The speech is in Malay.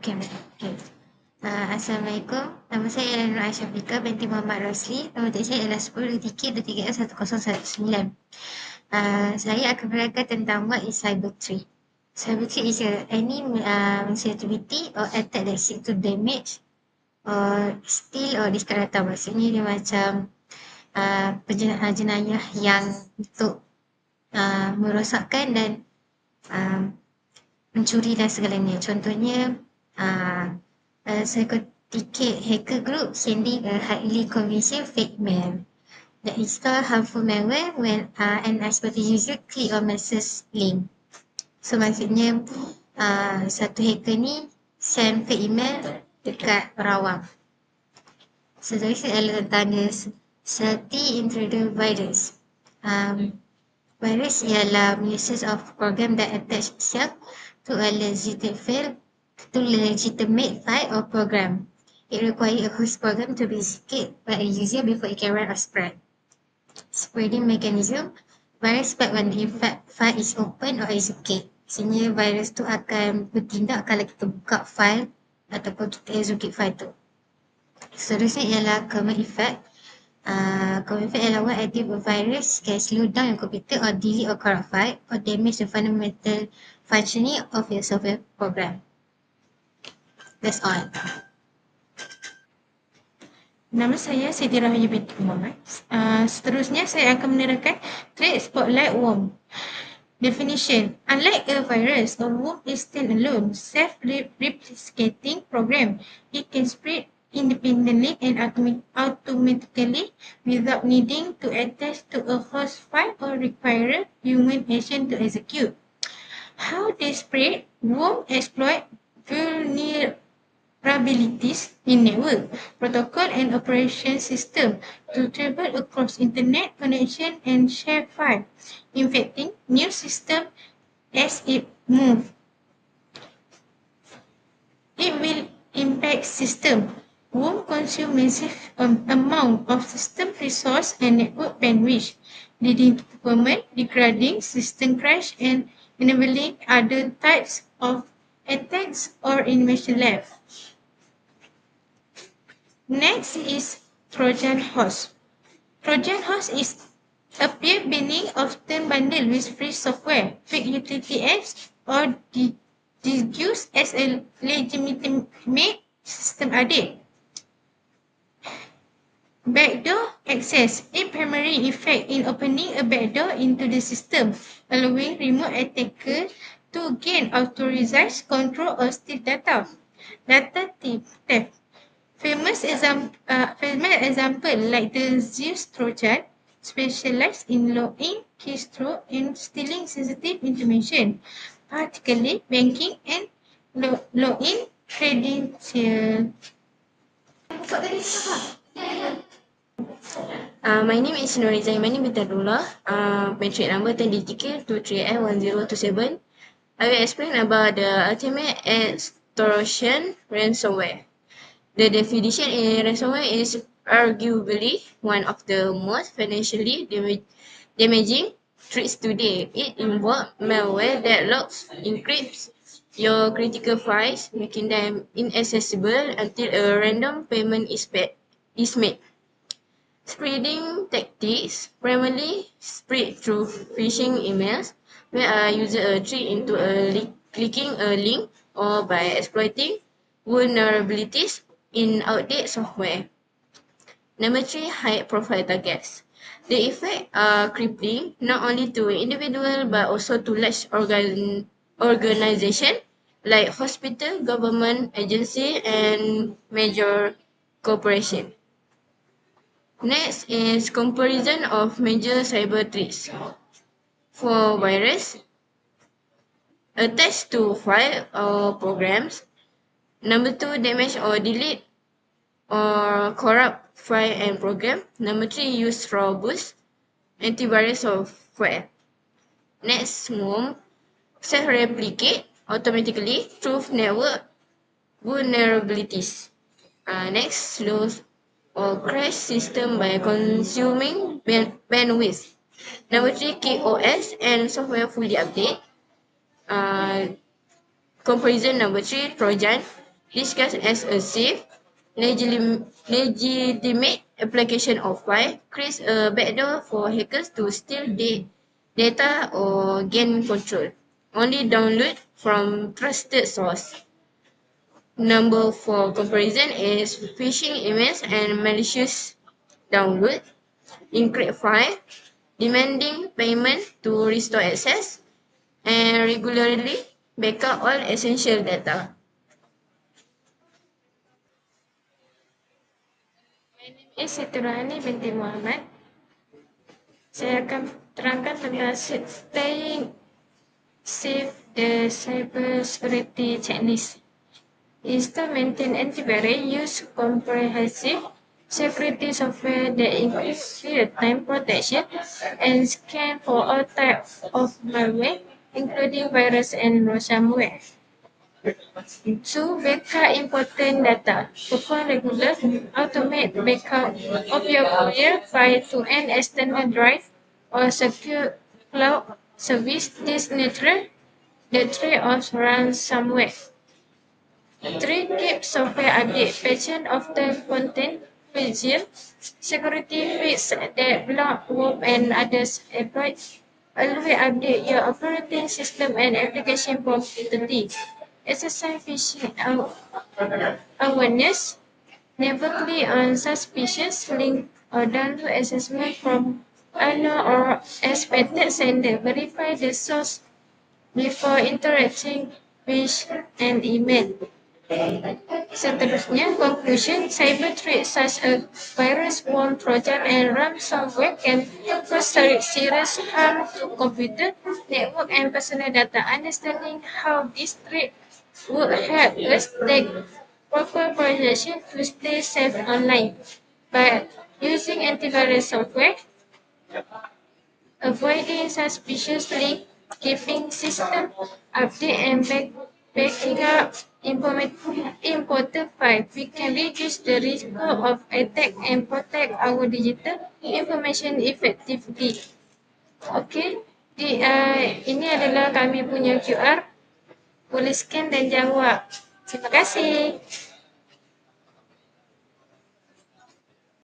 Okey, okey. Assalamualaikum. Nama saya ialah Nur Aisyah Fika binti Muhammad Rosli. Nombor telefon saya ialah 1023-1019. Saya akan menerangkan tentang what is cyber threat. Cyber threat is any activity or attack that seek to damage or steal or discard data. Maksudnya dia macam jenayah yang untuk merosakkan dan mencuri dan segalanya. Contohnya, psychotic hacker group sending a highly convincing fake mail that install harmful malware when an unsuspecting user click on message link. So maksudnya satu hacker ni send fake email dekat orang awam. Seterusnya adalah tentang Stealthy Intruder Virus. Virus ialah malicious of program that attach itself to a legitimate file or program. It requires a host program to be executed by a user before it can run or spread. Spreading mechanism, virus spread when the file is open or execute. Maksudnya virus tu akan bertindak kalau kita buka file ataupun kita execute file tu. Seterusnya ialah common effect. Common effect ialah when active a virus can slow down your computer or delete or corrupt file or damage the fundamental functioning of your software program. That's all. Nama saya Siti Rahaya binti Muhammad. Seterusnya saya akan menerangkan Threat Spotlight Worm. Definition: unlike a virus, a worm is standalone, self-replicating program. It can spread independently and automatically without needing to attach to a host file or require human action to execute. How they spread? Worm exploit vulnerabilities in network, protocol and operation system to travel across internet connection and share file, infecting new system as it moves. It will impact system. Worm consume massive amount of system resource and network bandwidth, leading to permanent degrading, system crash, and enabling other types of attacks or invasion lab. Next is Trojan horse. Trojan horse is appear being often bundled with free software, fake utility apps, or disguised as a legitimate system update. Backdoor access. A primary effect in opening a backdoor into the system, allowing remote attacker to gain authorized control or steal data. Data theft. Famous example like the Zeus Trojan specialized in login, keystroke, and stealing sensitive information, particularly banking and login credentials. My name is Nuriza Imani binti Abdullah. Matric number 10DTK23I1027. I will explain about the ultimate extortion ransomware. The definition in ransomware is arguably one of the most financially damaging threats today. It involves malware that locks, encrypts your critical files, making them inaccessible until a random payment is made. Spreading tactics primarily spread through phishing emails, where a user tricked into clicking a link or by exploiting vulnerabilities in outdated software. Number 3, high-profile targets. The effects are crippling not only to individuals but also to large organizations like hospital, government agency, and major corporations. Next is comparison of major cyber threats. For virus, attached to file or programs. Number 2, damage or delete or corrupt file and program. Number 3, use robust antivirus software. Next, worm, self-replicate automatically through network vulnerabilities. Next, slow or crash system by consuming bandwidth. Number 3, keep OS and software fully update. Comparison number 3, Trojan, disguised as a safe, legitimate application of file, creates a backdoor for hackers to steal data or gain control. Only download from trusted source. Number 4 comparison is phishing emails and malicious download, encrypt file, demanding payment to restore access, and regularly backup all essential data. My name is Siti Rohani binti Muhammad. Saya akan terangkan tentang staying safe the cyber security checklist. Install, maintain antivirus, use comprehensive security software that includes real-time protection and scan for all types of malware, including virus and ransomware. 2. Backup important data. Perform regular automate backup of your computer file to an external drive or secure cloud service. This neutralize the threat of ransomware. 3. Keep software update. Patches often contain fragile security fixes that block web and others exploits. Always update your operating system and application promptly. Exercise phishing awareness. Never click on suspicious link or download assessment from unknown or expected sender. Verify the source before interacting with an email. Seterusnya, conclusion, cyber threats such as virus, worm, trojan, and ransomware can cause serious harm to computer, network, and personal data. Understanding how these threats would help us take proper protection to stay safe online. By using antivirus software, avoiding suspicious links, keeping system update, and backing up important files, we can reduce the risk of attack and protect our digital information effectively. Okey, ini adalah kami punya QR. Boleh scan dan jawab. Terima kasih.